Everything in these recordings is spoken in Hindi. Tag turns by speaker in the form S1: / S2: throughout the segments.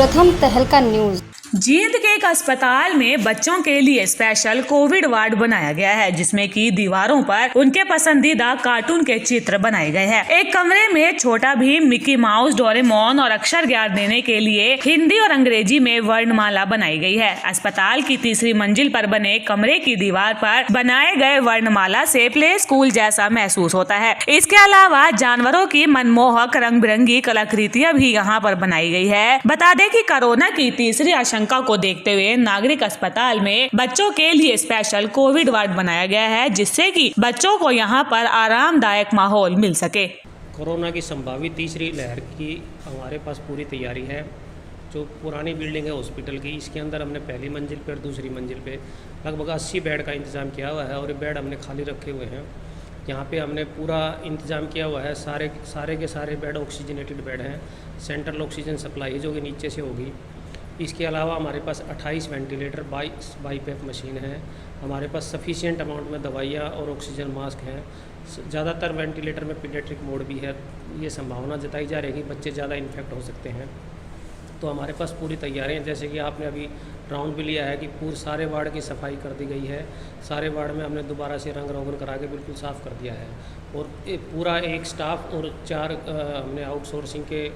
S1: प्रथम तहलका न्यूज।
S2: जींद के एक अस्पताल में बच्चों के लिए स्पेशल कोविड वार्ड बनाया गया है, जिसमें कि दीवारों पर उनके पसंदीदा कार्टून के चित्र बनाए गए हैं। एक कमरे में छोटा भीम, मिकी माउस, डोरेमोन और अक्षर ज्ञान देने के लिए हिंदी और अंग्रेजी में वर्णमाला बनाई गई है। अस्पताल की तीसरी मंजिल पर बने कमरे की दीवार पर बनाए गए वर्णमाला से प्ले स्कूल जैसा महसूस होता है। इसके अलावा जानवरों की मनमोहक रंग बिरंगी कलाकृतियां भी यहाँ पर बनाई गई है। बता दें कि कोरोना की तीसरी आशंका को देखते हुए नागरिक अस्पताल में बच्चों के लिए स्पेशल कोविड वार्ड बनाया गया है, जिससे कि बच्चों को यहां पर आरामदायक माहौल मिल सके।
S3: कोरोना की संभावित तीसरी लहर की हमारे पास पूरी तैयारी है। जो पुरानी बिल्डिंग है हॉस्पिटल की, इसके अंदर हमने पहली मंजिल पे और दूसरी मंजिल पे लगभग 80 बेड का इंतज़ाम किया हुआ है और ये बेड हमने खाली रखे हुए हैं। यहाँ पे हमने पूरा इंतज़ाम किया हुआ है। सारे के सारे बेड ऑक्सीजनेटेड बेड हैं। सेंट्रल ऑक्सीजन सप्लाई जो कि नीचे से होगी। इसके अलावा हमारे पास 28 वेंटिलेटर, 22 बाईपैप मशीन है। हमारे पास सफिशिएंट अमाउंट में दवाइयाँ और ऑक्सीजन मास्क हैं। ज़्यादातर वेंटिलेटर में पीडियाट्रिक मोड भी है। ये संभावना जताई जा रही है कि बच्चे ज़्यादा इन्फेक्ट हो सकते हैं। तो हमारे पास पूरी तैयारी है। जैसे कि आपने अभी राउंड भी लिया है कि पूरे सारे वार्ड की सफाई कर दी गई है। सारे वार्ड में हमने दोबारा से रंग रोगन करा के बिल्कुल साफ़ कर दिया है। और पूरा एक स्टाफ और 4 हमने आउटसोर्सिंग के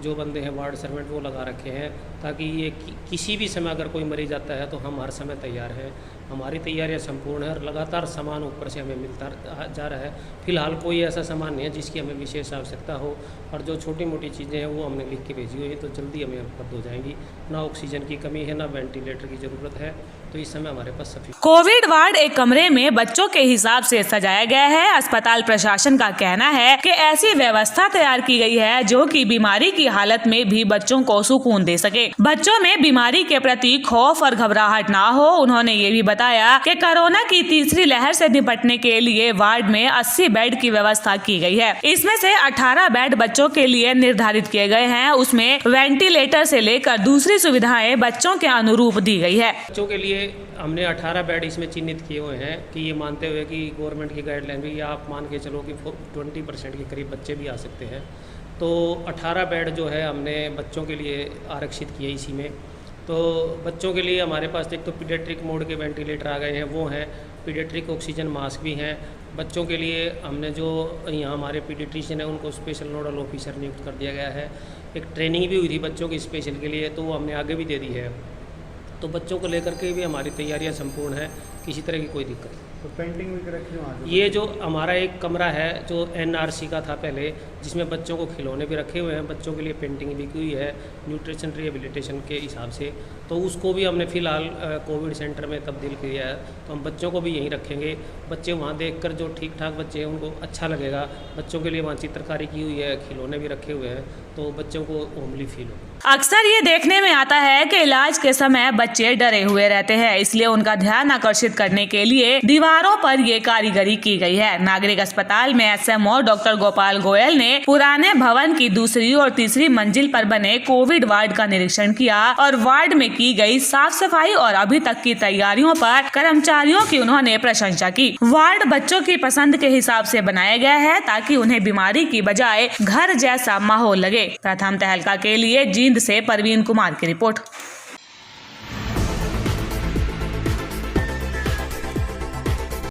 S3: जो बंदे हैं वार्ड सर्वेंट वो लगा रखे हैं, ताकि ये किसी भी समय अगर कोई मरीज आता है तो हम हर समय तैयार हैं। हमारी तैयारियां संपूर्ण है और लगातार सामान ऊपर से हमें मिलता जा रहा है। फिलहाल कोई ऐसा सामान नहीं है जिसकी हमें विशेष आवश्यकता हो, और जो छोटी मोटी चीज़ें हैं वो हमने लिख के भेजी हुई है, तो जल्दी हमें उपलब्ध हो जाएंगी। ना ऑक्सीजन की कमी है, ना वेंटिलेटर की ज़रूरत है, तो इस समय हमारे पास सफी।
S2: कोविड वार्ड एक कमरे में बच्चों के हिसाब से सजाया गया है। अस्पताल प्रशासन का कहना है कि ऐसी व्यवस्था तैयार की गई है जो कि बीमारी की हालत में भी बच्चों को सुकून दे सके, बच्चों में बीमारी के प्रति खौफ और घबराहट ना हो। उन्होंने ये भी बताया कि कोरोना की तीसरी लहर से निपटने के लिए वार्ड में 80 बेड की व्यवस्था की गई है। इसमें से 18 बेड बच्चों के लिए निर्धारित किए गए हैं। उसमें वेंटिलेटर से लेकर दूसरी सुविधाएं बच्चों के अनुरूप दी गई है।
S3: बच्चों के लिए हमने 18 बेड इसमें चिन्हित किए हुए हैं कि ये मानते हुए कि गवर्नमेंट की गाइडलाइन भी, आप मान के चलो कि 20% के करीब बच्चे भी आ सकते हैं। तो 18 बेड जो है हमने बच्चों के लिए आरक्षित किए इसी में। तो बच्चों के लिए हमारे पास एक तो पीडियाट्रिक मोड के वेंटिलेटर आ गए हैं, वो हैं। पीडियाट्रिक ऑक्सीजन मास्क भी हैं। बच्चों के लिए हमने जो यहाँ हमारे पीडियाट्रिशियन है उनको स्पेशल नोडल ऑफिसर नियुक्त कर दिया गया है। एक ट्रेनिंग भी हुई थी बच्चों की स्पेशल के लिए, तो वो हमने आगे भी दे दी है। तो बच्चों को लेकर के भी हमारी तैयारियां संपूर्ण है, किसी तरह की कोई दिक्कत नहीं।
S4: तो पेंटिंग भी रखी हुई।
S3: ये जो हमारा एक कमरा है जो NRC का था पहले, जिसमें बच्चों को खिलौने भी रखे हुए हैं, बच्चों के लिए पेंटिंग भी की हुई है न्यूट्रिशन रिहेबिलिटेशन के हिसाब से, तो उसको भी हमने फ़िलहाल कोविड सेंटर में तब्दील किया है। तो हम बच्चों को भी यहीं रखेंगे। बच्चे वहाँ देखकर जो ठीक ठाक बच्चे हैं उनको अच्छा लगेगा। बच्चों के लिए वहाँ चित्रकारी की हुई है, खिलौने भी रखे हुए हैं, तो बच्चों को होमली फील हो।
S2: अक्सर ये देखने में आता है कि इलाज के समय बच्चे डरे हुए रहते हैं, इसलिए उनका ध्यान आकर्षित करने के लिए दीवारों पर ये कारीगरी की गई है। नागरिक अस्पताल में SMO डॉक्टर गोपाल गोयल ने पुराने भवन की दूसरी और तीसरी मंजिल पर बने कोविड वार्ड का निरीक्षण किया और वार्ड में की गई साफ सफाई और अभी तक की तैयारियों पर कर्मचारियों की उन्होंने प्रशंसा की। वार्ड बच्चों की पसंद के हिसाब से बनाया गया है ताकि उन्हें बीमारी की बजाय घर जैसा माहौल लगे। प्रथम तहलका के लिए जींद से परवीन कुमार की रिपोर्ट।